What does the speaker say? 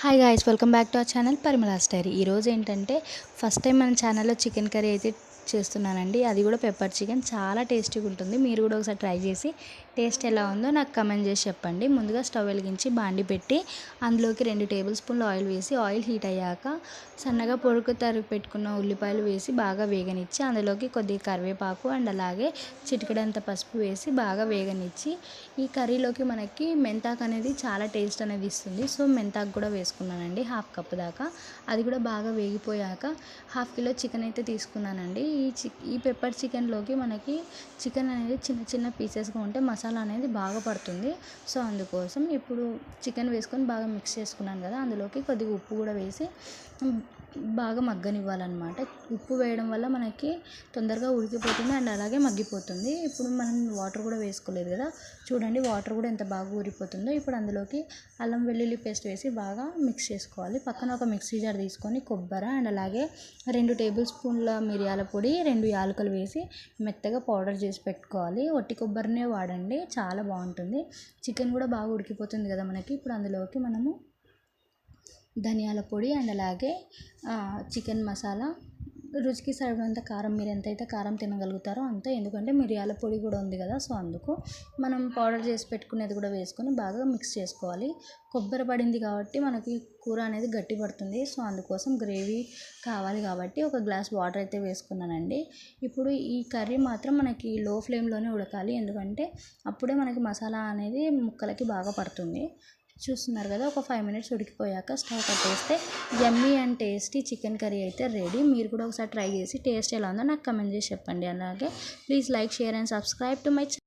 Hi guys, welcome back to our channel Parimala's diary. ఈరోజు ఏంటంటే first time మన ఛానల్లో చికెన్ కర్రీ అయితే చేస్తున్నానండి. అది కూడా పెప్పర్ చికెన్. చాలా టేస్టీగా ఉంటుంది. మీరు కూడా ఒకసారి ట్రై చేసి టేస్ట్ ఎలా ఉందో నాకు కమెంట్ చేసి చెప్పండి. ముందుగా స్టవ్ వెలిగించి బాండి పెట్టి అందులోకి 2 టేబుల్ స్పూన్లు ఆయిల్ వేసి ఆయిల్ హీట్ అయ్యాక సన్నగా పొడుగు తరిగి పెట్టుకున్న ఉల్లిపాయలు వేసి బాగా వేగనిచ్చి అందులోకి కొద్దిగా కరివేపాకు అండ్ అలాగే చిటికెడంత పసుపు వేసి బాగా వేగనిచ్చి ఈ కర్రీలోకి మనకి మెంతాకు అనేది చాలా టేస్ట్ అనేది ఇస్తుంది. సో మెంతాకు కూడా వేసుకున్నానండి, 1/2 కప్ దాకా. అది కూడా బాగా వేగిపోయాక 1/2 కిలో చికెన్ అయితే తీసుకున్నానండి. ఈ పెప్పర్ చికెన్లోకి మనకి చికెన్ అనేది చిన్న చిన్న పీసెస్గా ఉంటే మసాలా అనేది బాగా పడుతుంది. సో అందుకోసం ఇప్పుడు చికెన్ వేసుకొని బాగా మిక్స్ చేసుకున్నాను కదా, అందులోకి కొద్దిగా ఉప్పు కూడా వేసి బాగా మగ్గనివ్వాలన్నమాట. ఉప్పు వేయడం వల్ల మనకి తొందరగా ఉడికిపోతుంది అండ్ అలాగే మగ్గిపోతుంది. ఇప్పుడు మనం వాటర్ కూడా వేసుకోలేదు కదా, చూడండి వాటర్ కూడా ఎంత బాగా ఊరిపోతుందో. ఇప్పుడు అందులోకి అల్లం వెల్లుల్లి పేస్ట్ వేసి బాగా మిక్స్ చేసుకోవాలి. పక్కన ఒక మిక్సీ జార్ తీసుకొని కొబ్బరి అండ్ అలాగే 2 టేబుల్ స్పూన్ల మిరియాల పొడి, 2 యాలకులు వేసి మెత్తగా పౌడర్ చేసి పెట్టుకోవాలి. ఒట్టి కొబ్బరినే వాడండి, చాలా బాగుంటుంది. చికెన్ కూడా బాగా ఉడికిపోతుంది కదా మనకి. ఇప్పుడు అందులోకి మనము ధనియాల పొడి అండ్ అలాగే చికెన్ మసాలా, రుచికి సరిపడంత కారం, మీరు ఎంతైతే కారం తినగలుగుతారో అంత, ఎందుకంటే మిరియాల పొడి కూడా ఉంది కదా, సో అందుకు మనం పౌడర్ చేసి పెట్టుకునేది కూడా వేసుకొని బాగా మిక్స్ చేసుకోవాలి. కొబ్బరి పడింది కాబట్టి మనకి కూర అనేది గట్టి పడుతుంది. సో అందుకోసం గ్రేవీ కావాలి కాబట్టి ఒక గ్లాస్ వాటర్ అయితే వేసుకున్నానండి. ఇప్పుడు ఈ కర్రీ మాత్రం మనకి లో ఫ్లేమ్లోనే ఉడకాలి, ఎందుకంటే అప్పుడే మనకి మసాలా అనేది ముక్కలకి బాగా పడుతుంది. చూస్తున్నారు కదా, ఒక 5 మినిట్స్ ఉడికిపోయాక స్టవ్ కట్టేస్తే యమ్మీ అండ్ టేస్టీ చికెన్ కర్రీ అయితే రెడీ. మీరు కూడా ఒకసారి ట్రై చేసి టేస్ట్ ఎలా ఉందో నాకు కమెంట్ చేసి చెప్పండి. అలాగే please like, share and subscribe to my channel.